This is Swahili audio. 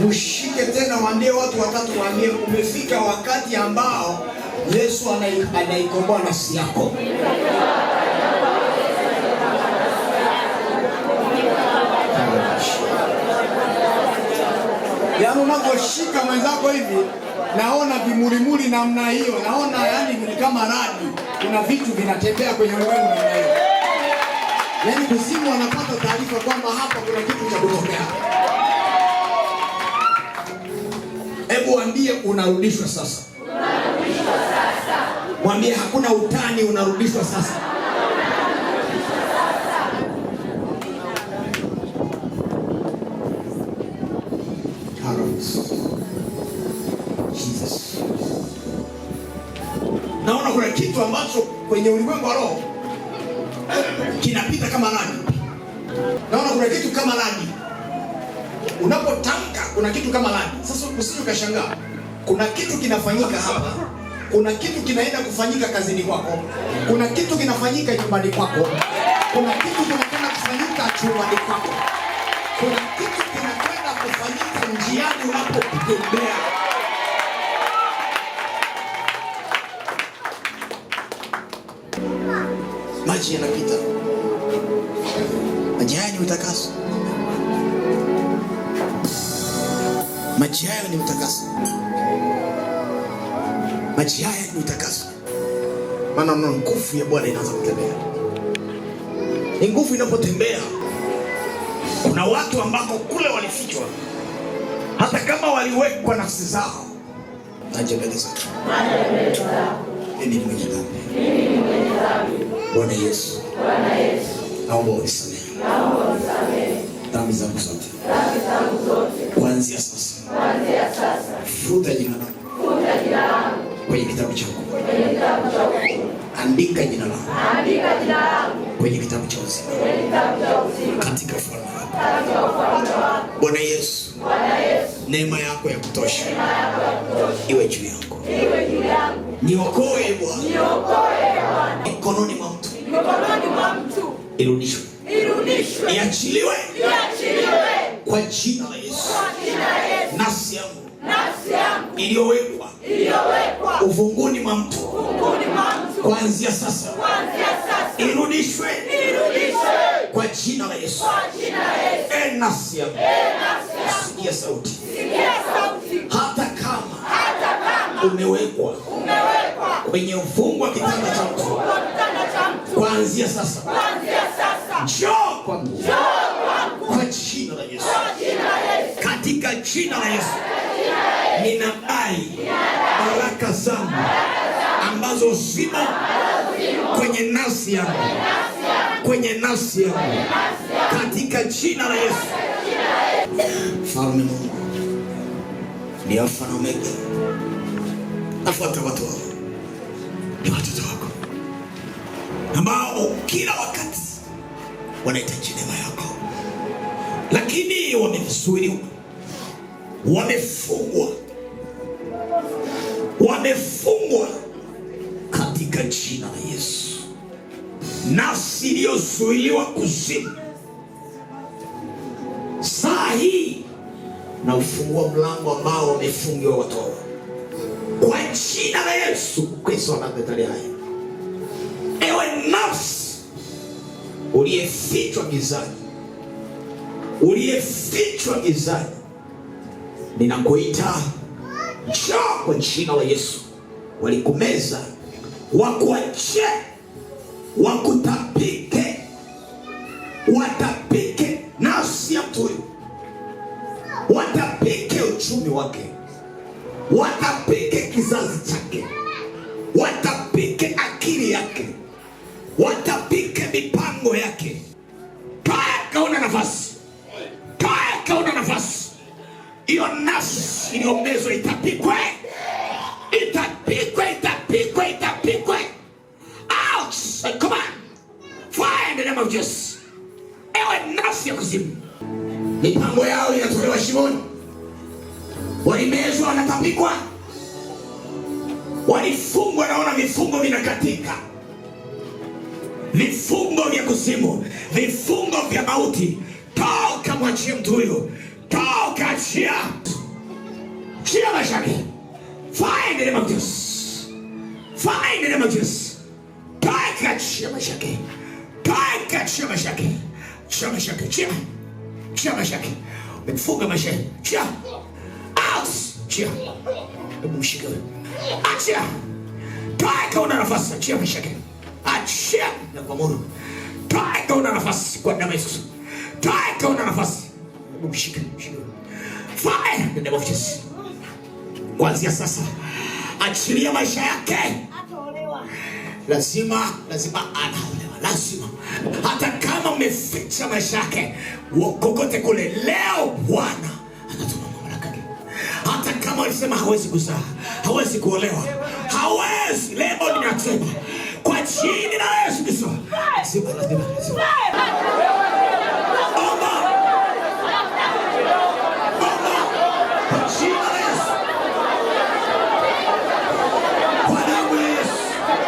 Ushike tena, waambie watu watatu, waambie umefika wakati ambao Yesu anaikomboa nafsi yako. Yaani unaposhika mwenzako hivi, naona vimulimuli namna hiyo, naona yani ni kama radi, kuna vitu vinatembea kwenye ulimwengu namna hiyo. Yaani kuzimu wanapata taarifa kwamba hapa kuna kitu cha kutokea. Hebu waambie unarudishwa sasa. Unarudishwa sasa. Mwambie hakuna utani, unarudishwa sasa. Jesus. Naona kuna kitu ambacho kwenye ulimwengu wa roho kinapita kama radi. Naona kuna kitu kama radi. Unapotamka kuna kitu kama radi. Sasa usije ukashangaa. Kuna kitu kinafanyika hapa. Kuna kitu kinaenda kufanyika kazini kwako. Kuna kitu kinafanyika nyumbani kwako. Kuna kitu kinakwenda kufanyika chumbani kwako. Kuna kitu kinakwenda kufanyika njiani unapotembea. Maji yanapita. Maji haya ni utakaso. Maji haya ni utakaso. Maji haya ni utakaso. Maana nguvu ya Bwana inaanza kutembea. Ni nguvu inapotembea. Kuna watu ambao kule walifichwa, hata kama waliwekwa nafsi zao. Najembeleza. Mimi ni mwenye dhambi. Bwana Yesu. Naomba unisamehe. Dhambi zangu zote. Kuanzia sasa. Futa jina langu kwenye kitabu chako. Andika jina langu kwenye kitabu cha uzima. Katika ufalme wako. Bwana Yesu. Neema yako ya kutosha iwe juu yangu. Niokoe Bwana. Mikononi mwa mtu. Irudishwe. Iachiliwe. Kwa jina la Yesu. Nafsi yangu iliyowekwa uvunguni mwa mtu, kuanzia sasa irudishwe kwa jina la Yesu. Nafsi yangu, sikia sauti. Hata kama umewekwa kwenye ufungu wa kitanda cha mtu, kuanzia sasa njoo kwangu kwa jina la Yesu. Katika jina la Yesu ninadai baraka zangu ambazo zimo kwenye nafsi yangu, katika jina la Yesu. Mfalme Mungu ni Alfa na Omega. Nafuata watu wako, ni watoto wako ambao kila wakati wanahitaji neema yako, lakini wamezuiliwa, wamefungwa katika jina la Yesu. Nafsi iliyozuiliwa kuzimu, saa hii na ufungua mlango ambao wamefungiwa watoto, kwa jina la Yesu Kristo wa Nazareti. Ewe nafsi uliyefichwa gizani, ninakuita njoo kwa jina la Yesu. Walikumeza, wakuache, wakutapike, watapike nafsi ya mtu huyu, watapike uchumi wake, watapike kizazi chake, watapike akili yake, watapike mipango yake. Kaona nafasi. Hiyo nafsi iliyomezwa itapikwe. Out! Come on! Fire in the name of Jesus. Ewe nafsi ya kuzimu, mipango yao inatolewa shimoni. Walimezwa, wanatapikwa. Walifungwa, naona vifungo vinakatika. Vifungo vya kuzimu, vifungo vya mauti. Toka, mwachie mtu huyo. Toka, achia. Achia maisha yake. Fire in the name of Jesus. Fire in the name of Jesus. Toa achia maisha yake. Toa achia maisha yake. Achia maisha yake. Achia. Achia maisha yake. Umefunga maisha yake. Achia. Out. Achia. Hebu mshike wewe. Achia. Toa una nafasi. Achia maisha yake. Achia na kuamuru. Toa una nafasi kwa damu ya Yesu. Toa una nafasi. Hebu mshike. Fire in the name of Jesus. Kuanzia sasa achilia maisha yake. Lazima anaolewa. Lazima. Hata kama umeficha maisha yake kokote kule, leo Bwana anatuma mamlaka yake. Hata kama alisema hawezi kuzaa, hawezi kuolewa, hawezi, leo ninasema kwa jina la Yesu Kristo. Lazima.